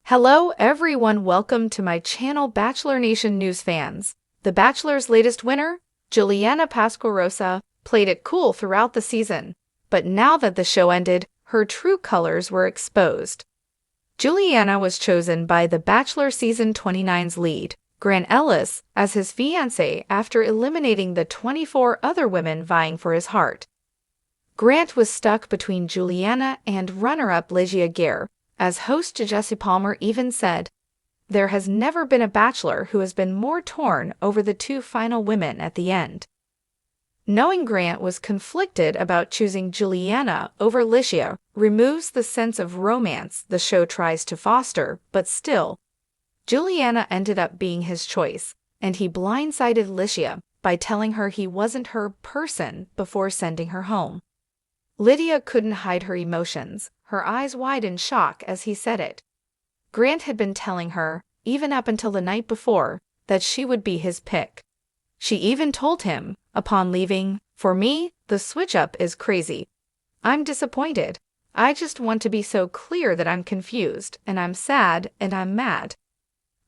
Hello everyone, welcome to my channel Bachelor Nation News fans. The Bachelor's latest winner, Juliana Pasquarosa, played it cool throughout the season, but now that the show ended, her true colors were exposed. Juliana was chosen by The Bachelor Season 29's lead, Grant Ellis, as his fiancé after eliminating the 24 other women vying for his heart. Grant was stuck between Juliana and runner-up Litia Garr, as host Jesse Palmer even said, "There has never been a bachelor who has been more torn over the two final women at the end." Knowing Grant was conflicted about choosing Juliana over Litia removes the sense of romance the show tries to foster, but still, Juliana ended up being his choice, and he blindsided Litia by telling her he wasn't her person before sending her home. Litia couldn't hide her emotions, her eyes wide in shock as he said it. Grant had been telling her, even up until the night before, that she would be his pick. She even told him, upon leaving, "For me, the switch-up is crazy. I'm disappointed. I just want to be so clear that I'm confused, and I'm sad, and I'm mad."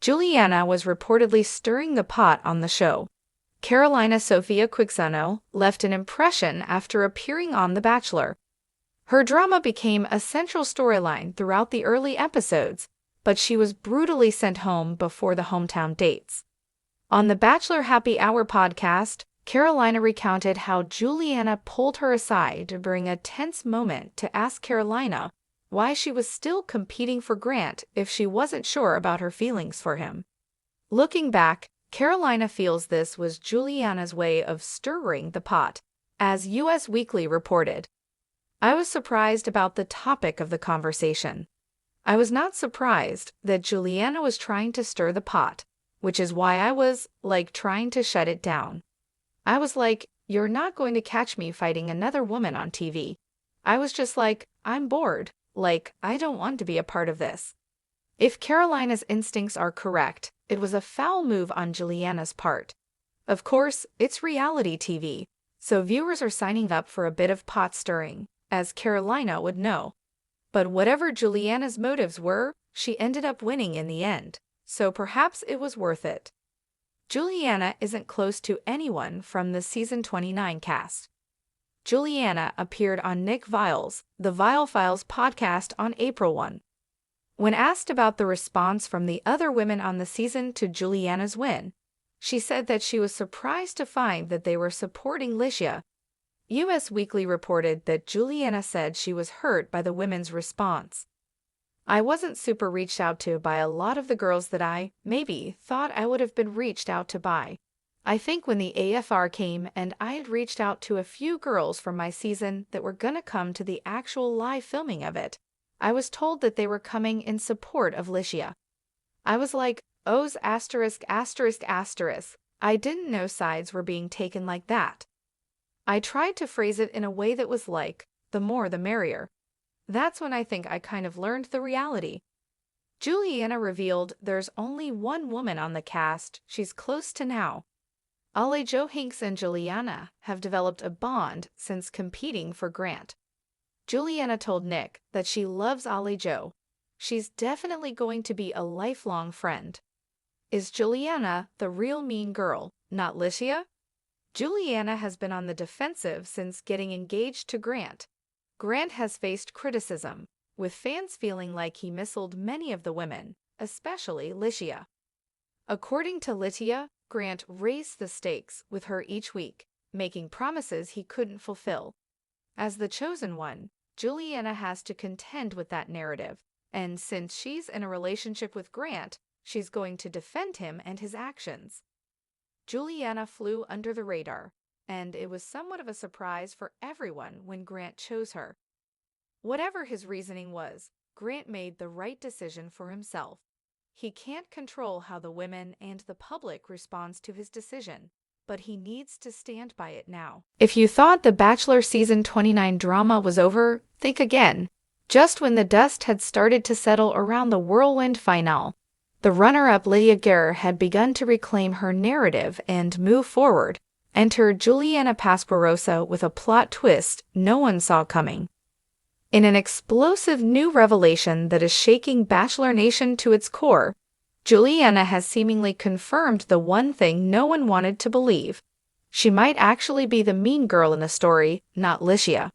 Juliana was reportedly stirring the pot on the show. Carolina Sofia Quixano left an impression after appearing on The Bachelor. Her drama became a central storyline throughout the early episodes, but she was brutally sent home before the hometown dates. On the Bachelor Happy Hour podcast, Carolina recounted how Juliana pulled her aside during a tense moment to ask Carolina why she was still competing for Grant if she wasn't sure about her feelings for him. Looking back, Carolina feels this was Juliana's way of stirring the pot, as US Weekly reported. "I was surprised about the topic of the conversation. I was not surprised that Juliana was trying to stir the pot, which is why I was, trying to shut it down. I was like, you're not going to catch me fighting another woman on TV. I was just like, I'm bored, I don't want to be a part of this." If Carolina's instincts are correct, it was a foul move on Juliana's part. Of course, it's reality TV, so viewers are signing up for a bit of pot stirring, as Carolina would know. But whatever Juliana's motives were, she ended up winning in the end, so perhaps it was worth it. Juliana isn't close to anyone from the Season 29 cast. Juliana appeared on Nick Viall's The Viall Files podcast on April 1. When asked about the response from the other women on the season to Juliana's win, she said that she was surprised to find that they were supporting Litia. US Weekly reported that Juliana said she was hurt by the women's response. "I wasn't super reached out to by a lot of the girls that I, maybe, thought I would have been reached out to by. I think when the AFR came and I had reached out to a few girls from my season that were gonna come to the actual live filming of it, I was told that they were coming in support of Litia. I was like, O's asterisk asterisk asterisk. I didn't know sides were being taken like that. I tried to phrase it in a way that was like, the more the merrier. That's when I think I kind of learned the reality." Juliana revealed there's only one woman on the cast she's close to now. Joe Hinks and Juliana have developed a bond since competing for Grant. Juliana told Nick that she loves Joe. She's definitely going to be a lifelong friend. Is Juliana the real mean girl, not Litia? Juliana has been on the defensive since getting engaged to Grant. Grant has faced criticism, with fans feeling like he missiled many of the women, especially Litia. According to Litia, Grant raised the stakes with her each week, making promises he couldn't fulfill. As the chosen one, Juliana has to contend with that narrative, and since she's in a relationship with Grant, she's going to defend him and his actions. Juliana flew under the radar, and it was somewhat of a surprise for everyone when Grant chose her. Whatever his reasoning was, Grant made the right decision for himself. He can't control how the women and the public responds to his decision, but he needs to stand by it now. If you thought the Bachelor Season 29 drama was over, think again. Just when the dust had started to settle around the whirlwind finale, the runner-up Litia Garr had begun to reclaim her narrative and move forward. Enter Juliana Pasquarosa with a plot twist no one saw coming. In an explosive new revelation that is shaking Bachelor Nation to its core, Juliana has seemingly confirmed the one thing no one wanted to believe. She might actually be the mean girl in the story, not Litia.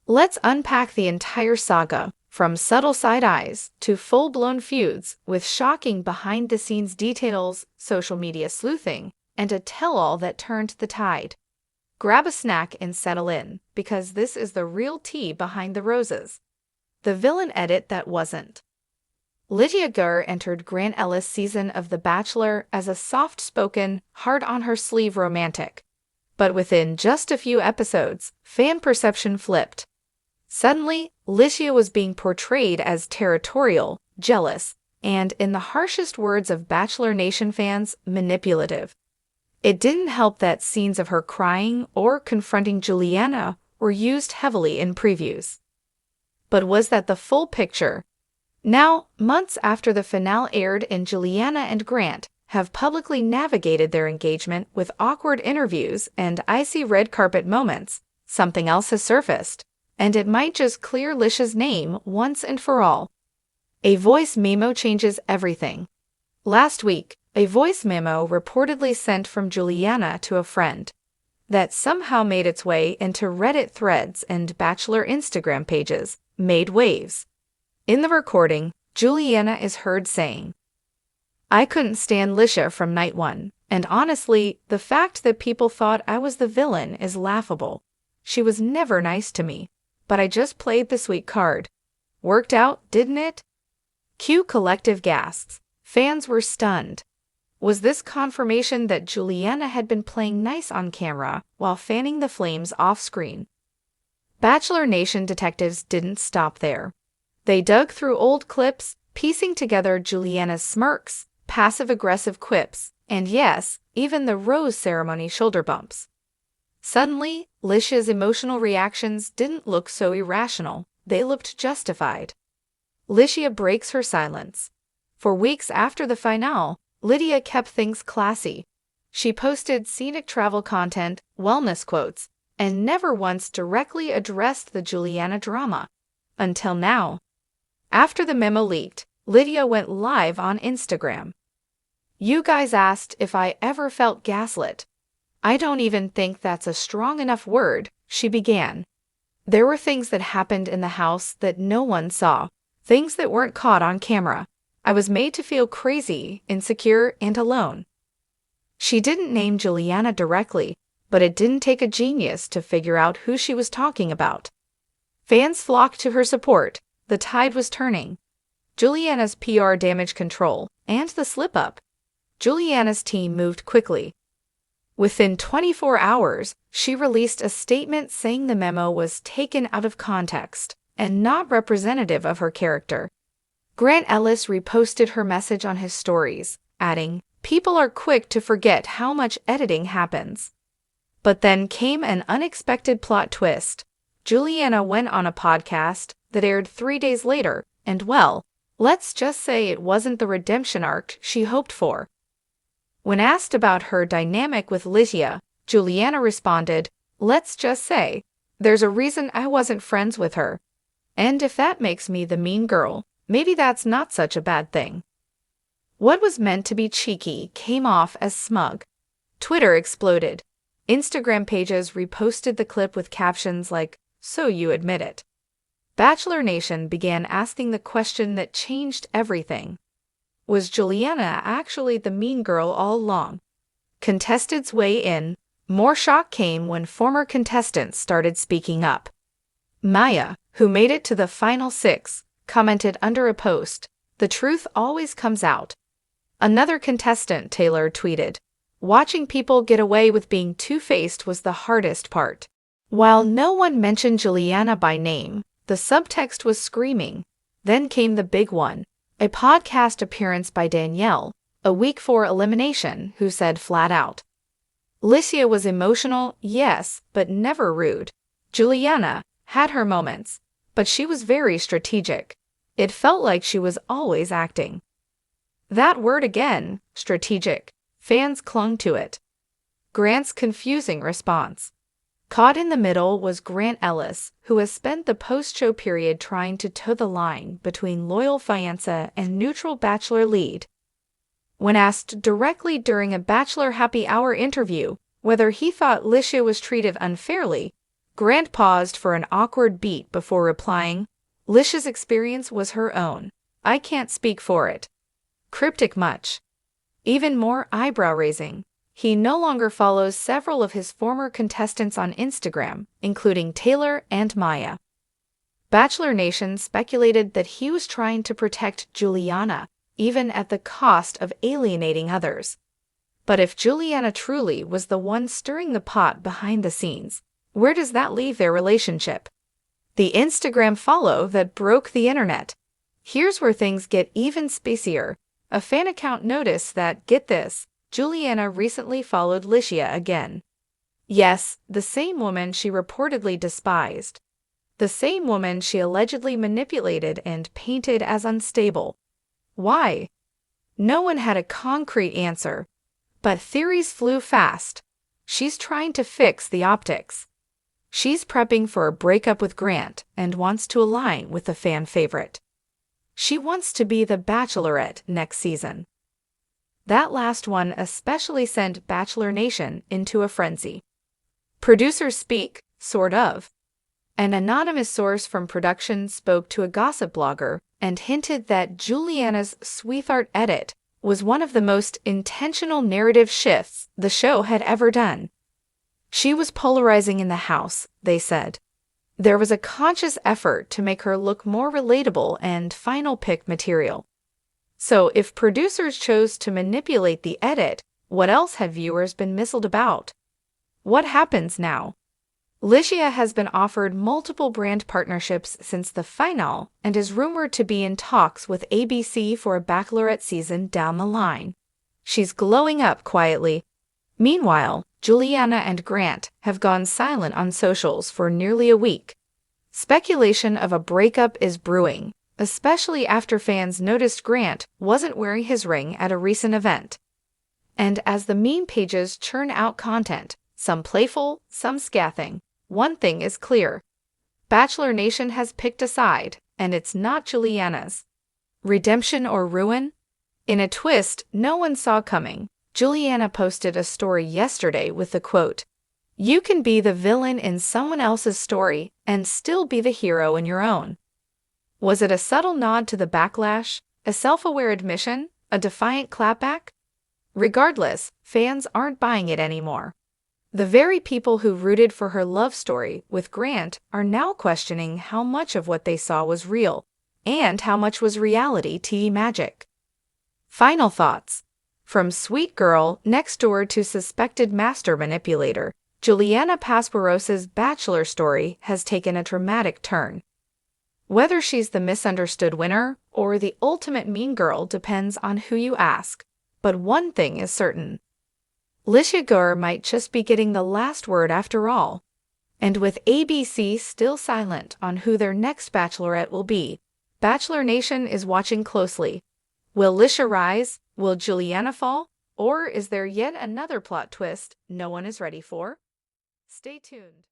Let's unpack the entire saga, from subtle side eyes to full-blown feuds, with shocking behind-the-scenes details, social media sleuthing, and a tell-all that turned the tide. Grab a snack and settle in, because this is the real tea behind the roses. The villain edit that wasn't. Litia Garr entered Grant Ellis' season of The Bachelor as a soft-spoken, hard-on-her-sleeve romantic. But within just a few episodes, fan perception flipped. Suddenly, Litia was being portrayed as territorial, jealous, and, in the harshest words of Bachelor Nation fans, manipulative. It didn't help that scenes of her crying or confronting Juliana were used heavily in previews. But was that the full picture? Now, months after the finale aired and Juliana and Grant have publicly navigated their engagement with awkward interviews and icy red carpet moments, something else has surfaced, and it might just clear Litia's name once and for all. A voice memo changes everything. Last week, a voice memo reportedly sent from Juliana to a friend that somehow made its way into Reddit threads and Bachelor Instagram pages made waves. In the recording, Juliana is heard saying, "I couldn't stand Litia from night one, and honestly, the fact that people thought I was the villain is laughable. She was never nice to me, but I just played the sweet card. Worked out, didn't it?" Cue collective gasps. Fans were stunned. Was this confirmation that Juliana had been playing nice on camera while fanning the flames off-screen? Bachelor Nation detectives didn't stop there. They dug through old clips, piecing together Juliana's smirks, passive-aggressive quips, and yes, even the rose ceremony shoulder bumps. Suddenly, Litia's emotional reactions didn't look so irrational. They looked justified. Litia breaks her silence. For weeks after the finale, Litia kept things classy. She posted scenic travel content, wellness quotes, and never once directly addressed the Juliana drama. Until now. After the memo leaked, Litia went live on Instagram. "You guys asked if I ever felt gaslit. I don't even think that's a strong enough word," she began. "There were things that happened in the house that no one saw, things that weren't caught on camera. I was made to feel crazy, insecure, and alone." She didn't name Juliana directly, but it didn't take a genius to figure out who she was talking about. Fans flocked to her support. The tide was turning. Juliana's PR damage control and the slip-up. Juliana's team moved quickly. Within 24 hours, she released a statement saying the memo was taken out of context and not representative of her character. Grant Ellis reposted her message on his stories, adding, "People are quick to forget how much editing happens." But then came an unexpected plot twist. Juliana went on a podcast that aired 3 days later, and well, let's just say it wasn't the redemption arc she hoped for. When asked about her dynamic with Litia, Juliana responded, "Let's just say, there's a reason I wasn't friends with her. And if that makes me the mean girl, maybe that's not such a bad thing." What was meant to be cheeky came off as smug. Twitter exploded. Instagram pages reposted the clip with captions like, "So you admit it." Bachelor Nation began asking the question that changed everything. Was Juliana actually the mean girl all along? Contestants weigh in. More shock came when former contestants started speaking up. Maya, who made it to the final 6, commented under a post, "The truth always comes out." Another contestant, Taylor, tweeted, "Watching people get away with being two-faced was the hardest part." While no one mentioned Juliana by name, the subtext was screaming. Then came the big one, a podcast appearance by Danielle, a week for elimination, who said flat out, "Litia was emotional, yes, but never rude. Juliana had her moments, but she was very strategic. It felt like she was always acting." That word again, strategic. Fans clung to it. Grant's confusing response. Caught in the middle was Grant Ellis, who has spent the post-show period trying to toe the line between loyal fiancé and neutral bachelor lead. When asked directly during a Bachelor Happy Hour interview whether he thought Litia was treated unfairly, Grant paused for an awkward beat before replying, "Litia's experience was her own. I can't speak for it." Cryptic much. Even more eyebrow-raising. He no longer follows several of his former contestants on Instagram, including Taylor and Maya. Bachelor Nation speculated that he was trying to protect Juliana, even at the cost of alienating others. But if Juliana truly was the one stirring the pot behind the scenes, where does that leave their relationship? The Instagram follow that broke the internet. Here's where things get even spicier. A fan account noticed that, get this, Juliana recently followed Litia again. Yes, the same woman she reportedly despised. The same woman she allegedly manipulated and painted as unstable. Why? No one had a concrete answer. But theories flew fast. She's trying to fix the optics. She's prepping for a breakup with Grant and wants to align with the fan favorite. She wants to be the Bachelorette next season. That last one especially sent Bachelor Nation into a frenzy. Producers speak, sort of. An anonymous source from production spoke to a gossip blogger and hinted that Juliana's sweetheart edit was one of the most intentional narrative shifts the show had ever done. She was polarizing in the house, they said. There was a conscious effort to make her look more relatable and final pick material. So if producers chose to manipulate the edit, what else had viewers been misled about? What happens now? Litia has been offered multiple brand partnerships since the finale and is rumored to be in talks with ABC for a Bachelorette season down the line. She's glowing up quietly. Meanwhile, Juliana and Grant have gone silent on socials for nearly a week. Speculation of a breakup is brewing, especially after fans noticed Grant wasn't wearing his ring at a recent event. And as the meme pages churn out content, some playful, some scathing, one thing is clear. Bachelor Nation has picked a side, and it's not Juliana's. Redemption or ruin? In a twist no one saw coming, Juliana posted a story yesterday with the quote, "You can be the villain in someone else's story and still be the hero in your own." Was it a subtle nod to the backlash, a self-aware admission, a defiant clapback? Regardless, fans aren't buying it anymore. The very people who rooted for her love story with Grant are now questioning how much of what they saw was real and how much was reality TV magic. Final thoughts. From sweet girl next door to suspected master manipulator, Juliana Pasquarosa's Bachelor story has taken a dramatic turn. Whether she's the misunderstood winner or the ultimate mean girl depends on who you ask, but one thing is certain. Litia Garr might just be getting the last word after all. And with ABC still silent on who their next Bachelorette will be, Bachelor Nation is watching closely. Will Litia rise? Will Juliana fall? Or is there yet another plot twist no one is ready for? Stay tuned.